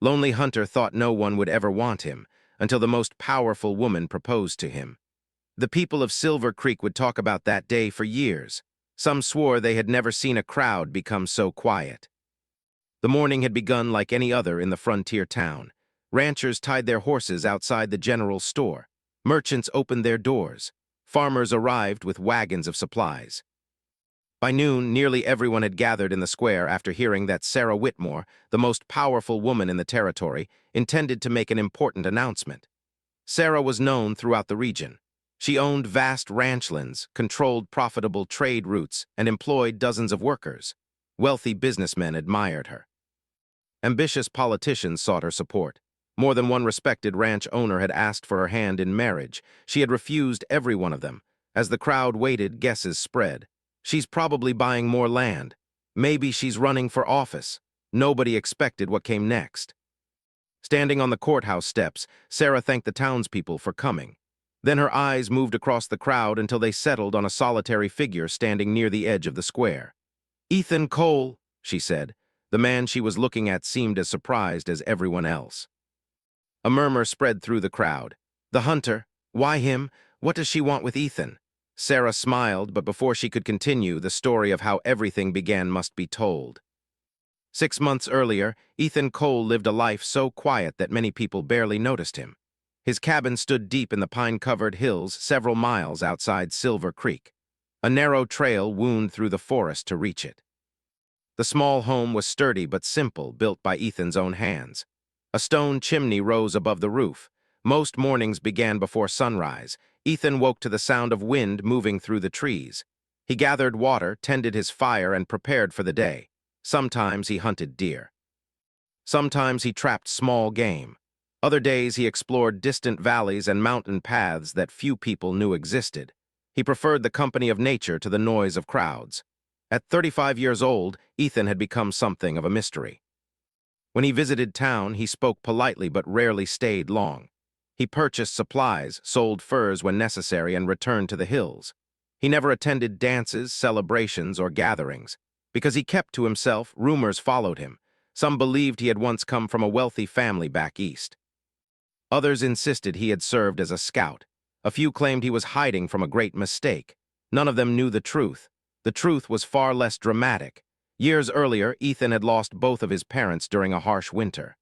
Lonely Hunter thought no one would ever want him, until the most powerful woman proposed to him. The people of Silver Creek would talk about that day for years. Some swore they had never seen a crowd become so quiet. The morning had begun like any other in the frontier town. Ranchers tied their horses outside the general store. Merchants opened their doors. Farmers arrived with wagons of supplies. By noon, nearly everyone had gathered in the square after hearing that Sara Whitmore, the most powerful woman in the territory, intended to make an important announcement. Sara was known throughout the region. She owned vast ranchlands, controlled profitable trade routes, and employed dozens of workers. Wealthy businessmen admired her. Ambitious politicians sought her support. More than one respected ranch owner had asked for her hand in marriage. She had refused every one of them. As the crowd waited, guesses spread. She's probably buying more land. Maybe she's running for office. Nobody expected what came next. Standing on the courthouse steps, Sara thanked the townspeople for coming. Then her eyes moved across the crowd until they settled on a solitary figure standing near the edge of the square. "Ethan Cole," she said. The man she was looking at seemed as surprised as everyone else. A murmur spread through the crowd. "The hunter? Why him? What does she want with Ethan?" Sara smiled, but before she could continue, the story of how everything began must be told. 6 months earlier, Ethan Cole lived a life so quiet that many people barely noticed him. His cabin stood deep in the pine-covered hills several miles outside Silver Creek. A narrow trail wound through the forest to reach it. The small home was sturdy but simple, built by Ethan's own hands. A stone chimney rose above the roof. Most mornings began before sunrise. Ethan woke to the sound of wind moving through the trees. He gathered water, tended his fire, and prepared for the day. Sometimes he hunted deer. Sometimes he trapped small game. Other days he explored distant valleys and mountain paths that few people knew existed. He preferred the company of nature to the noise of crowds. At 35 years old, Ethan had become something of a mystery. When he visited town, he spoke politely but rarely stayed long. He purchased supplies, sold furs when necessary, and returned to the hills. He never attended dances, celebrations, or gatherings. Because he kept to himself, rumors followed him. Some believed he had once come from a wealthy family back east. Others insisted he had served as a scout. A few claimed he was hiding from a great mistake. None of them knew the truth. The truth was far less dramatic. Years earlier, Ethan had lost both of his parents during a harsh winter.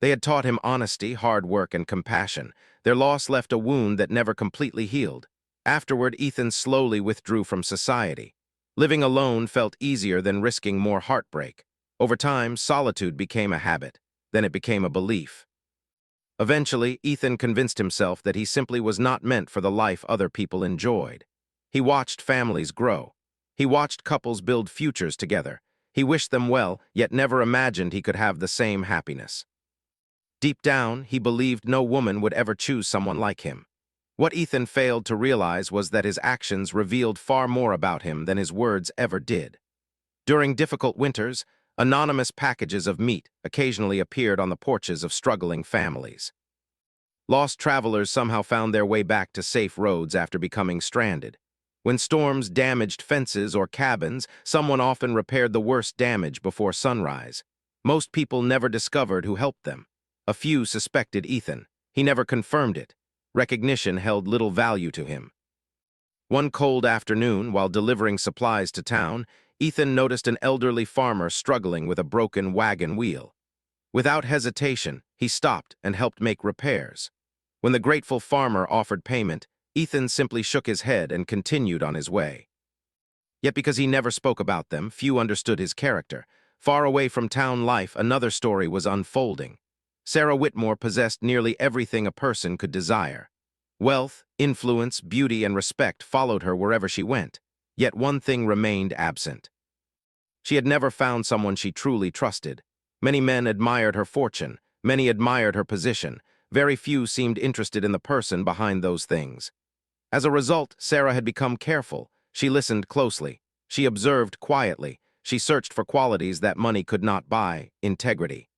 They had taught him honesty, hard work, and compassion. Their loss left a wound that never completely healed. Afterward, Ethan slowly withdrew from society. Living alone felt easier than risking more heartbreak. Over time, solitude became a habit. Then it became a belief. Eventually, Ethan convinced himself that he simply was not meant for the life other people enjoyed. He watched families grow. He watched couples build futures together. He wished them well, yet never imagined he could have the same happiness. Deep down, he believed no woman would ever choose someone like him. What Ethan failed to realize was that his actions revealed far more about him than his words ever did. During difficult winters, anonymous packages of meat occasionally appeared on the porches of struggling families. Lost travelers somehow found their way back to safe roads after becoming stranded. When storms damaged fences or cabins, someone often repaired the worst damage before sunrise. Most people never discovered who helped them. A few suspected Ethan. He never confirmed it. Recognition held little value to him. One cold afternoon, while delivering supplies to town, Ethan noticed an elderly farmer struggling with a broken wagon wheel. Without hesitation, he stopped and helped make repairs. When the grateful farmer offered payment, Ethan simply shook his head and continued on his way. Yet because he never spoke about them, few understood his character. Far away from town life, another story was unfolding. Sara Whitmore possessed nearly everything a person could desire. Wealth, influence, beauty, and respect followed her wherever she went. Yet one thing remained absent. She had never found someone she truly trusted. Many men admired her fortune. Many admired her position. Very few seemed interested in the person behind those things. As a result, Sara had become careful. She listened closely. She observed quietly. She searched for qualities that money could not buy: integrity,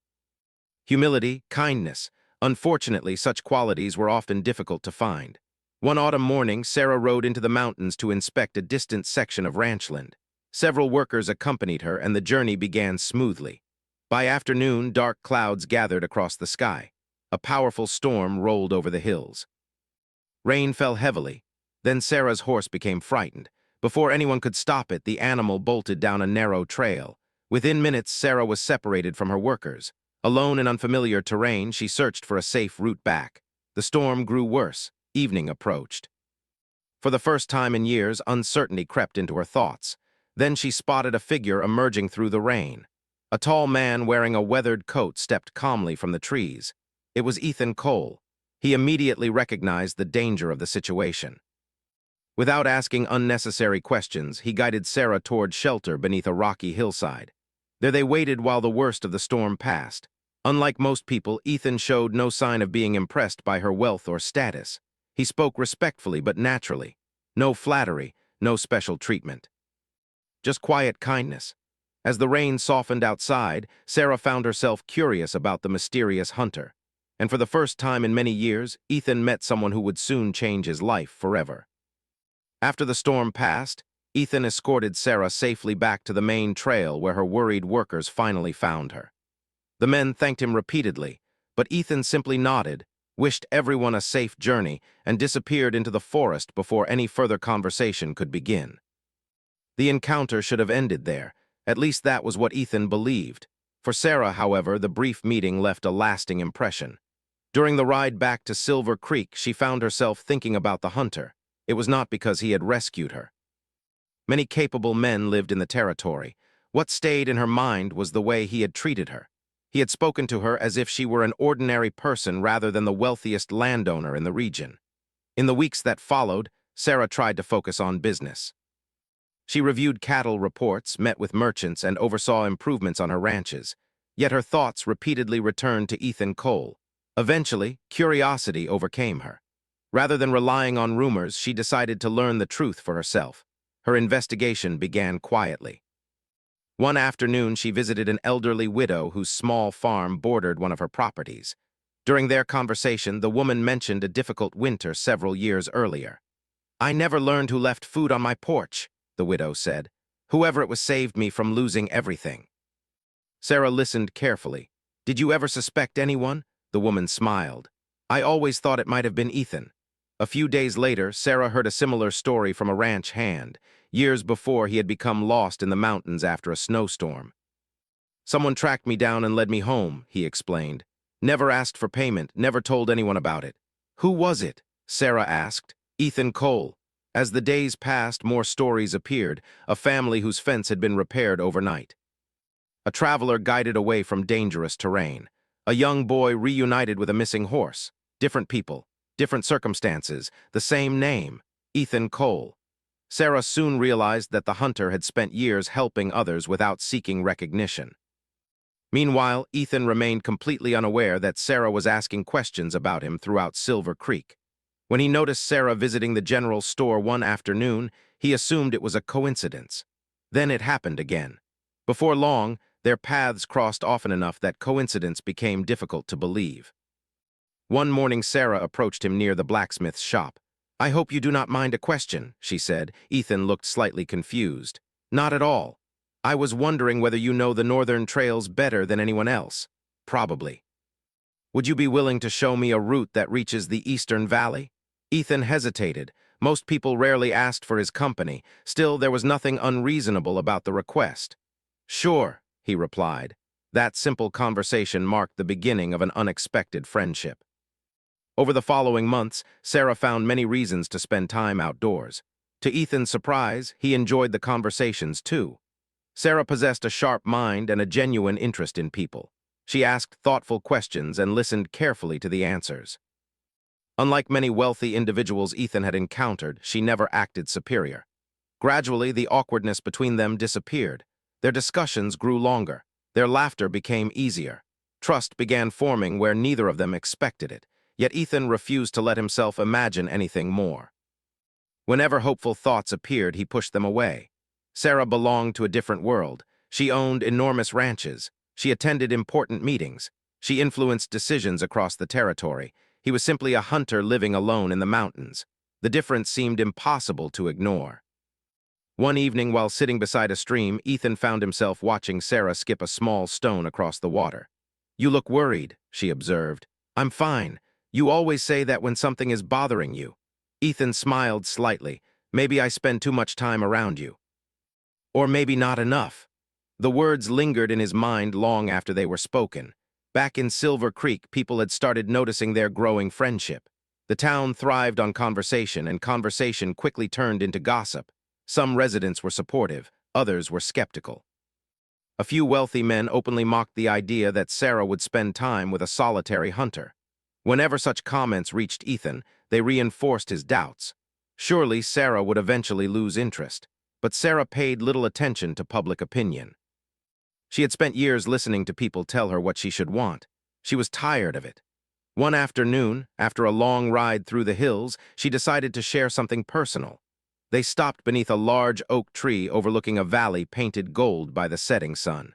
humility, kindness. Unfortunately, such qualities were often difficult to find. One autumn morning, Sara rode into the mountains to inspect a distant section of ranchland. Several workers accompanied her, and the journey began smoothly. By afternoon, dark clouds gathered across the sky. A powerful storm rolled over the hills. Rain fell heavily. Then Sarah's horse became frightened. Before anyone could stop it, the animal bolted down a narrow trail. Within minutes, Sarah was separated from her workers. Alone in unfamiliar terrain, she searched for a safe route back. The storm grew worse. Evening approached. For the first time in years, uncertainty crept into her thoughts. Then she spotted a figure emerging through the rain. A tall man wearing a weathered coat stepped calmly from the trees. It was Ethan Cole. He immediately recognized the danger of the situation. Without asking unnecessary questions, he guided Sarah toward shelter beneath a rocky hillside. There they waited while the worst of the storm passed. Unlike most people, Ethan showed no sign of being impressed by her wealth or status. He spoke respectfully but naturally. No flattery, no special treatment. Just quiet kindness. As the rain softened outside, Sarah found herself curious about the mysterious hunter. And for the first time in many years, Ethan met someone who would soon change his life forever. After the storm passed, Ethan escorted Sarah safely back to the main trail where her worried workers finally found her. The men thanked him repeatedly, but Ethan simply nodded, wished everyone a safe journey, and disappeared into the forest before any further conversation could begin. The encounter should have ended there. At least that was what Ethan believed. For Sarah, however, the brief meeting left a lasting impression. During the ride back to Silver Creek, she found herself thinking about the hunter. It was not because he had rescued her. Many capable men lived in the territory. What stayed in her mind was the way he had treated her. He had spoken to her as if she were an ordinary person rather than the wealthiest landowner in the region. In the weeks that followed, Sarah tried to focus on business. She reviewed cattle reports, met with merchants, and oversaw improvements on her ranches. Yet her thoughts repeatedly returned to Ethan Cole. Eventually, curiosity overcame her. Rather than relying on rumors, she decided to learn the truth for herself. Her investigation began quietly. One afternoon, she visited an elderly widow whose small farm bordered one of her properties. During their conversation, the woman mentioned a difficult winter several years earlier. "I never learned who left food on my porch," the widow said. "Whoever it was saved me from losing everything." Sarah listened carefully. "Did you ever suspect anyone?" The woman smiled. "I always thought it might have been Ethan." A few days later, Sarah heard a similar story from a ranch hand. Years before, he had become lost in the mountains after a snowstorm. "Someone tracked me down and led me home," he explained. "Never asked for payment, never told anyone about it." "Who was it?" Sarah asked. "Ethan Cole." As the days passed, more stories appeared, a family whose fence had been repaired overnight. A traveler guided away from dangerous terrain. A young boy reunited with a missing horse. Different people, different circumstances, the same name, Ethan Cole. Sarah soon realized that the hunter had spent years helping others without seeking recognition. Meanwhile, Ethan remained completely unaware that Sarah was asking questions about him throughout Silver Creek. When he noticed Sarah visiting the general store one afternoon, he assumed it was a coincidence. Then it happened again. Before long, their paths crossed often enough that coincidence became difficult to believe. One morning, Sarah approached him near the blacksmith's shop. "I hope you do not mind a question," she said. Ethan looked slightly confused. "Not at all. I was wondering whether you know the northern trails better than anyone else." "Probably." "Would you be willing to show me a route that reaches the eastern valley?" Ethan hesitated. Most people rarely asked for his company. Still, there was nothing unreasonable about the request. "Sure," he replied. That simple conversation marked the beginning of an unexpected friendship. Over the following months, Sarah found many reasons to spend time outdoors. To Ethan's surprise, he enjoyed the conversations too. Sarah possessed a sharp mind and a genuine interest in people. She asked thoughtful questions and listened carefully to the answers. Unlike many wealthy individuals Ethan had encountered, she never acted superior. Gradually, the awkwardness between them disappeared. Their discussions grew longer. Their laughter became easier. Trust began forming where neither of them expected it. Yet Ethan refused to let himself imagine anything more. Whenever hopeful thoughts appeared, he pushed them away. Sarah belonged to a different world. She owned enormous ranches. She attended important meetings. She influenced decisions across the territory. He was simply a hunter living alone in the mountains. The difference seemed impossible to ignore. One evening, while sitting beside a stream, Ethan found himself watching Sara skip a small stone across the water. "You look worried," she observed. "I'm fine. You always say that when something is bothering you." Ethan smiled slightly. "Maybe I spend too much time around you. Or maybe not enough." The words lingered in his mind long after they were spoken. Back in Silver Creek, people had started noticing their growing friendship. The town thrived on conversation, and conversation quickly turned into gossip. Some residents were supportive, others were skeptical. A few wealthy men openly mocked the idea that Sara would spend time with a solitary hunter. Whenever such comments reached Ethan, they reinforced his doubts. Surely Sara would eventually lose interest. But Sara paid little attention to public opinion. She had spent years listening to people tell her what she should want. She was tired of it. One afternoon, after a long ride through the hills, she decided to share something personal. They stopped beneath a large oak tree overlooking a valley painted gold by the setting sun.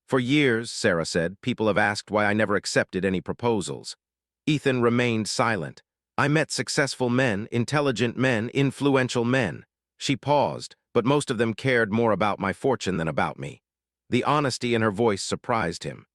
"For years," Sara said, "people have asked why I never accepted any proposals." Ethan remained silent. "I met successful men, intelligent men, influential men." She paused, but most of them cared more about my fortune than about me. The honesty in her voice surprised him.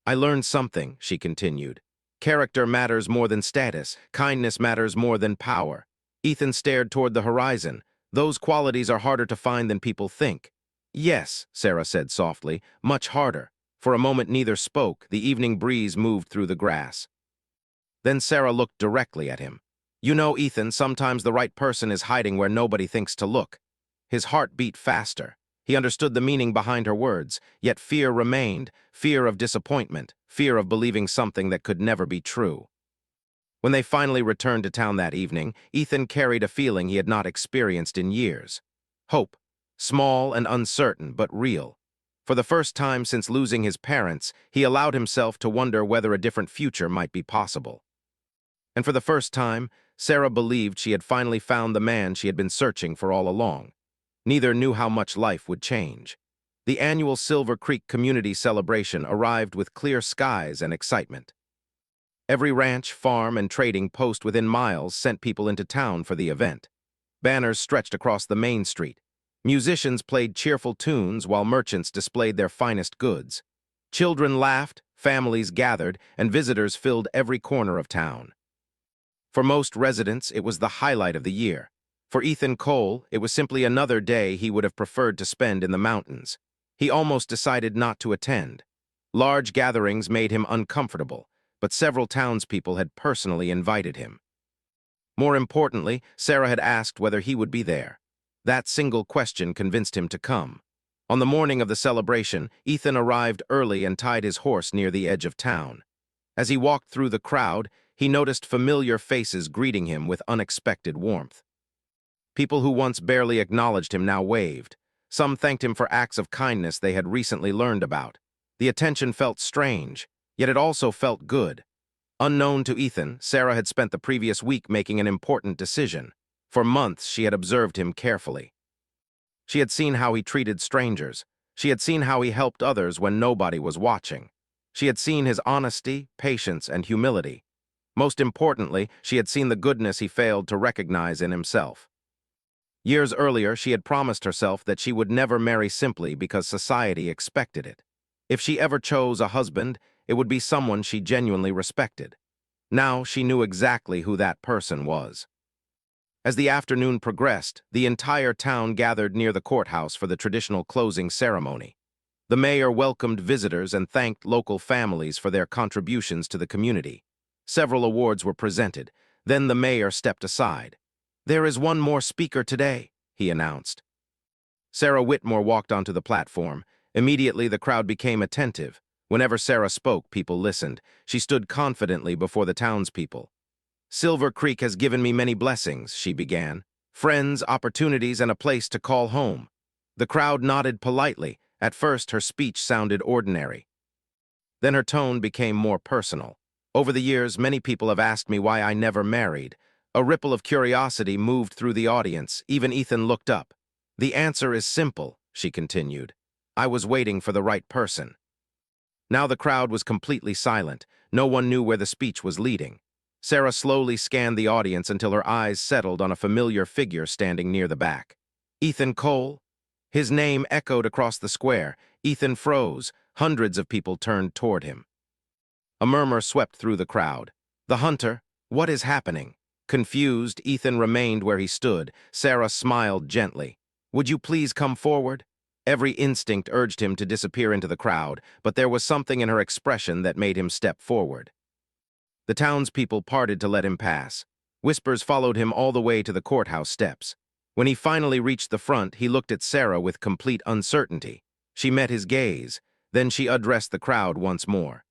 "I learned something," she continued. "Character matters more than status. Kindness matters more than power." Ethan stared toward the horizon. "Those qualities are harder to find than people think." "Yes," Sara said softly, "much harder." For a moment neither spoke. The evening breeze moved through the grass. Then Sara looked directly at him. "You know, Ethan, sometimes the right person is hiding where nobody thinks to look." His heart beat faster. He understood the meaning behind her words, yet fear remained, fear of disappointment, fear of believing something that could never be true. When they finally returned to town that evening, Ethan carried a feeling he had not experienced in years. Hope, small and uncertain, but real. For the first time since losing his parents, he allowed himself to wonder whether a different future might be possible. And for the first time, Sara believed she had finally found the man she had been searching for all along. Neither knew how much life would change. The annual Silver Creek Community Celebration arrived with clear skies and excitement. Every ranch, farm, and trading post within miles sent people into town for the event. Banners stretched across the main street. Musicians played cheerful tunes while merchants displayed their finest goods. Children laughed, families gathered, and visitors filled every corner of town. For most residents, it was the highlight of the year. For Ethan Cole, it was simply another day he would have preferred to spend in the mountains. He almost decided not to attend. Large gatherings made him uncomfortable, but several townspeople had personally invited him. More importantly, Sara had asked whether he would be there. That single question convinced him to come. On the morning of the celebration, Ethan arrived early and tied his horse near the edge of town. As he walked through the crowd, he noticed familiar faces greeting him with unexpected warmth. People who once barely acknowledged him now waved. Some thanked him for acts of kindness they had recently learned about. The attention felt strange, yet it also felt good. Unknown to Ethan, Sara had spent the previous week making an important decision. For months, she had observed him carefully. She had seen how he treated strangers. She had seen how he helped others when nobody was watching. She had seen his honesty, patience, and humility. Most importantly, she had seen the goodness he failed to recognize in himself. Years earlier, she had promised herself that she would never marry simply because society expected it. If she ever chose a husband, it would be someone she genuinely respected. Now she knew exactly who that person was. As the afternoon progressed, the entire town gathered near the courthouse for the traditional closing ceremony. The mayor welcomed visitors and thanked local families for their contributions to the community. Several awards were presented. Then the mayor stepped aside. "There is one more speaker today," he announced. Sara Whitmore walked onto the platform. Immediately, the crowd became attentive. Whenever Sara spoke, people listened. She stood confidently before the townspeople. "Silver Creek has given me many blessings," she began. "Friends, opportunities, and a place to call home." The crowd nodded politely. At first, her speech sounded ordinary. Then her tone became more personal. "Over the years, many people have asked me why I never married." A ripple of curiosity moved through the audience. Even Ethan looked up. "The answer is simple," she continued. "I was waiting for the right person." Now the crowd was completely silent. No one knew where the speech was leading. Sara slowly scanned the audience until her eyes settled on a familiar figure standing near the back. Ethan Cole? His name echoed across the square. Ethan froze. Hundreds of people turned toward him. A murmur swept through the crowd. The hunter? What is happening? Confused, Ethan remained where he stood. Sara smiled gently. Would you please come forward? Every instinct urged him to disappear into the crowd, but there was something in her expression that made him step forward. The townspeople parted to let him pass. Whispers followed him all the way to the courthouse steps. When he finally reached the front, he looked at Sara with complete uncertainty. She met his gaze. Then she addressed the crowd once more.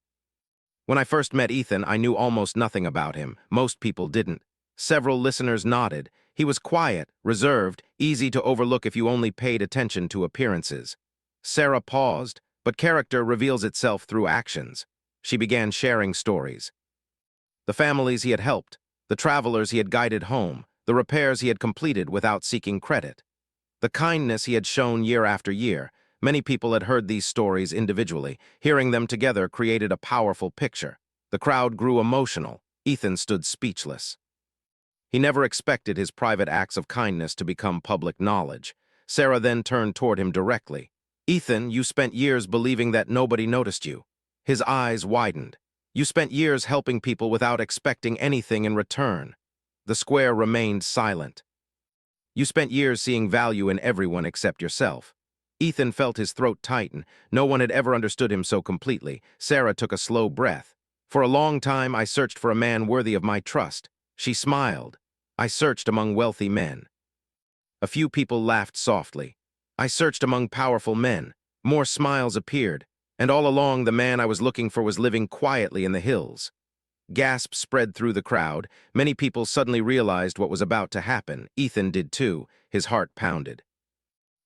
When I first met Ethan, I knew almost nothing about him. Most people didn't. Several listeners nodded. He was quiet, reserved, easy to overlook if you only paid attention to appearances. Sara paused, but character reveals itself through actions. She began sharing stories. The families he had helped, the travelers he had guided home, the repairs he had completed without seeking credit. The kindness he had shown year after year. Many people had heard these stories individually. Hearing them together created a powerful picture. The crowd grew emotional. Ethan stood speechless. He never expected his private acts of kindness to become public knowledge. Sara then turned toward him directly. Ethan, you spent years believing that nobody noticed you. His eyes widened. You spent years helping people without expecting anything in return. The square remained silent. You spent years seeing value in everyone except yourself. Ethan felt his throat tighten. No one had ever understood him so completely. Sara took a slow breath. For a long time, I searched for a man worthy of my trust. She smiled. I searched among wealthy men. A few people laughed softly. I searched among powerful men. More smiles appeared. And all along, the man I was looking for was living quietly in the hills. Gasps spread through the crowd. Many people suddenly realized what was about to happen. Ethan did too. His heart pounded.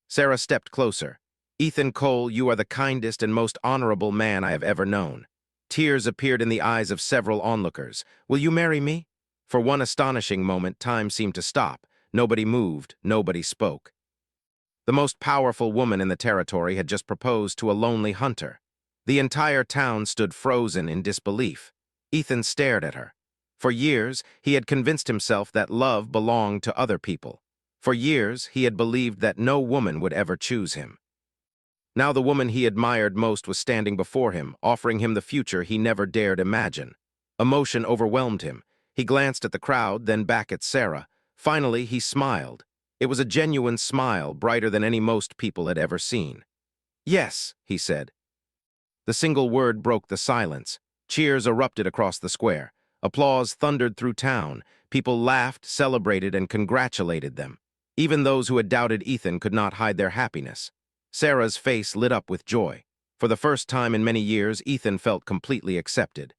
Sara stepped closer. Ethan Cole, you are the kindest and most honorable man I have ever known. Tears appeared in the eyes of several onlookers. Will you marry me? For one astonishing moment, time seemed to stop. Nobody moved, nobody spoke. The most powerful woman in the territory had just proposed to a lonely hunter. The entire town stood frozen in disbelief. Ethan stared at her. For years, he had convinced himself that love belonged to other people. For years, he had believed that no woman would ever choose him. Now the woman he admired most was standing before him, offering him the future he never dared imagine. Emotion overwhelmed him. He glanced at the crowd, then back at Sara. Finally, he smiled. It was a genuine smile, brighter than any most people had ever seen. Yes, he said. The single word broke the silence. Cheers erupted across the square. Applause thundered through town. People laughed, celebrated, and congratulated them. Even those who had doubted Ethan could not hide their happiness. Sara's face lit up with joy. For the first time in many years, Ethan felt completely accepted.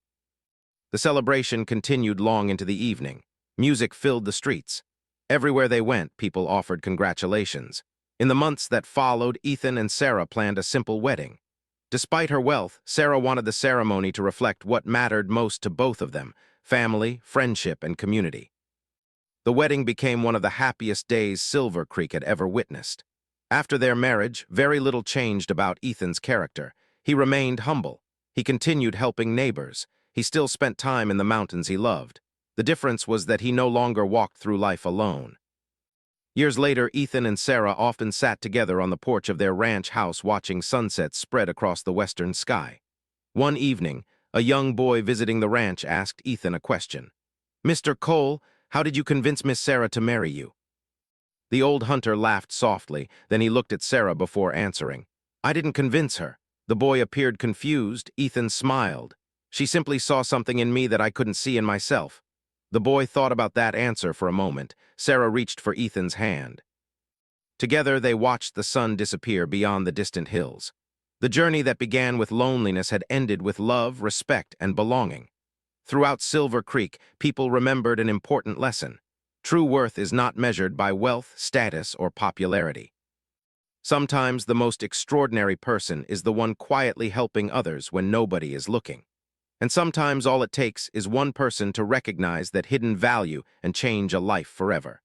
The celebration continued long into the evening. Music filled the streets. Everywhere they went, people offered congratulations. In the months that followed, Ethan and Sara planned a simple wedding. Despite her wealth, Sara wanted the ceremony to reflect what mattered most to both of them: family, friendship, and community. The wedding became one of the happiest days Silver Creek had ever witnessed. After their marriage, very little changed about Ethan's character. He remained humble. He continued helping neighbors. He still spent time in the mountains he loved. The difference was that he no longer walked through life alone. Years later, Ethan and Sara often sat together on the porch of their ranch house watching sunsets spread across the western sky. One evening, a young boy visiting the ranch asked Ethan a question. "Mr. Cole, how did you convince Miss Sara to marry you?" The old hunter laughed softly, then he looked at Sara before answering. "I didn't convince her." The boy appeared confused. Ethan smiled. "She simply saw something in me that I couldn't see in myself." The boy thought about that answer for a moment. Sara reached for Ethan's hand. Together, they watched the sun disappear beyond the distant hills. The journey that began with loneliness had ended with love, respect, and belonging. Throughout Silver Creek, people remembered an important lesson. True worth is not measured by wealth, status, or popularity. Sometimes the most extraordinary person is the one quietly helping others when nobody is looking. And sometimes all it takes is one person to recognize that hidden value and change a life forever.